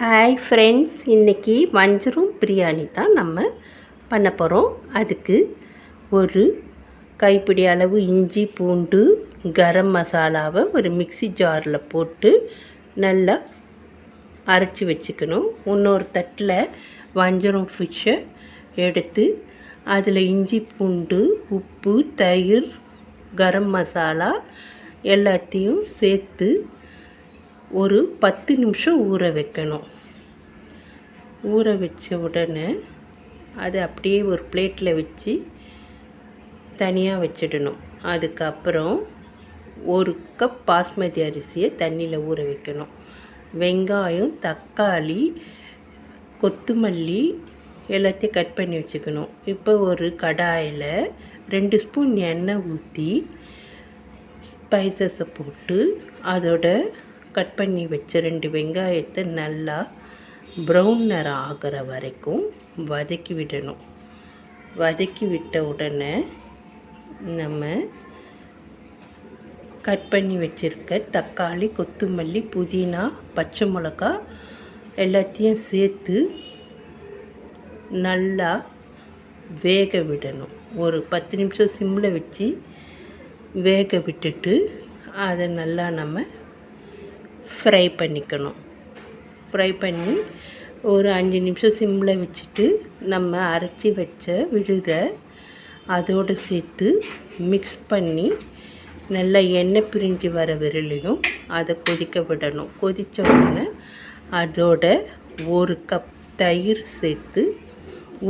Hi friends, இன்றைக்கி Manchurian biryani தான் நம்ம பண்ண போகிறோம். அதுக்கு ஒரு கைப்பிடி அளவு இஞ்சி பூண்டு கரம் மசாலாவை ஒரு மிக்ஸி ஜாரில் போட்டு நல்லா அரைச்சி வச்சுக்கணும். இன்னொரு தட்டில் வஞ்சரம் ஃபிஷ்ஷை எடுத்து அதில் இஞ்சி பூண்டு உப்பு தயிர் கரம் மசாலா எல்லாத்தையும் சேர்த்து ஒரு 10 நிமிஷம் ஊற வைக்கணும். ஊற வச்ச உடனே அதை அப்படியே ஒரு பிளேட்டில் வச்சு தனியாக வச்சிடணும். அதுக்கப்புறம் 1 கப் பாஸ்மதி அரிசியை தண்ணியில் ஊற வைக்கணும். வெங்காயம் தக்காளி கொத்தமல்லி எல்லாத்தையும் கட் பண்ணி வச்சுக்கணும். இப்போ ஒரு கடாயில் 2 ஸ்பூன் எண்ணெய் ஊற்றி ஸ்பைசஸை போட்டு அதோட கட் பண்ணி வச்ச 2 வெங்காயத்தை நல்லா ப்ரௌன் நிறம் ஆகிற வரைக்கும் வதக்கி விடணும். வதக்கி விட்ட உடனே நம்ம கட் பண்ணி வச்சுருக்க தக்காளி கொத்தமல்லி புதினா பச்சை மிளகா எல்லாத்தையும் சேர்த்து நல்லா வேக விடணும். ஒரு 10 நிமிஷம் சிம்மில் வச்சு வேக விட்டுட்டு அதை நல்லா நம்ம ஃப்ரை பண்ணிக்கணும். ஃப்ரை பண்ணி ஒரு 5 நிமிஷம் சிம்மில் வச்சுட்டு நம்ம அரைச்சி வச்ச விழுதை அதோடு சேர்த்து மிக்ஸ் பண்ணி நல்லா எண்ணெய் பிரிஞ்சு வர விரலையும் அதை கொதிக்க விடணும். கொதித்த உடனே அதோட 1 கப் தயிர் சேர்த்து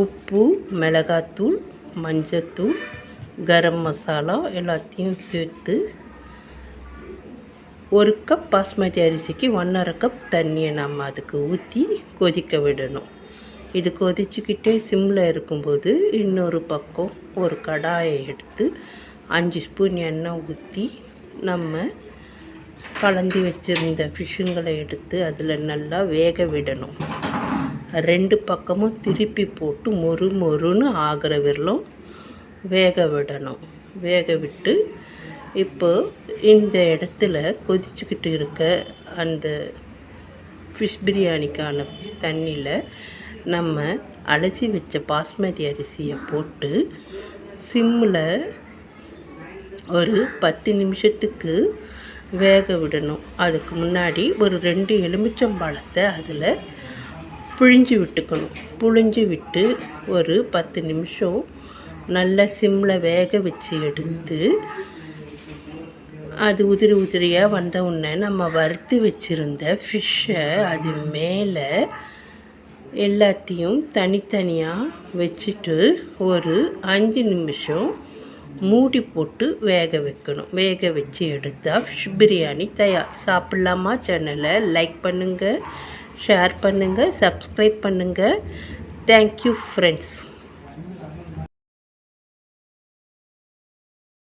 உப்பு மிளகாத்தூள் மஞ்சத்தூள் கரம் மசாலா எல்லாத்தையும் சேர்த்து 1 கப் பாஸ்மதி அரிசிக்கு 1.5 கப் தண்ணியை நம்ம அதுக்கு ஊற்றி கொதிக்க விடணும். இது கொதிச்சுக்கிட்டே சிம்மில் இருக்கும்போது இன்னொரு பக்கம் ஒரு கடாயை எடுத்து 5 ஸ்பூன் எண்ணெய் ஊற்றி நம்ம கலந்து வச்சுருந்த ஃபிஷ்ஷுங்களை எடுத்து அதில் நல்லா வேக விடணும். 2 பக்கமும் திருப்பி போட்டு மொறுன்னு ஆகிற வரலும் வேக விடணும். வேக விட்டு இப்போ இந்த இடத்துல கொதிச்சுக்கிட்டு இருக்க அந்த ஃபிஷ் பிரியாணிக்கான தண்ணியில் நம்ம அலசி வச்ச பாஸ்மதி அரிசியை போட்டு சிம்மில் ஒரு 10 நிமிஷத்துக்கு வேக விடணும். அதுக்கு முன்னாடி ஒரு 2 எலுமிச்சம்பழத்தை அதில் புழிஞ்சு விட்டுக்கணும். புழிஞ்சு விட்டு ஒரு 10 நிமிஷம் நல்லா சிம்மில் வேக வச்சு எடுத்து அது உதிரியாக வந்த உடனே நம்ம வறுத்து வச்சுருந்த ஃபிஷ்ஷை அது மேலே எல்லாத்தையும் தனித்தனியாக வச்சுட்டு ஒரு 5 நிமிஷம் மூடி போட்டு வேக வைக்கணும். வேக வச்சு எடுத்தால் ஃபிஷ் பிரியாணி தயார். சாப்பிட்லாமா? சேனலை லைக் பண்ணுங்கள், ஷேர் பண்ணுங்கள், சப்ஸ்கிரைப் பண்ணுங்கள். Thank you friends.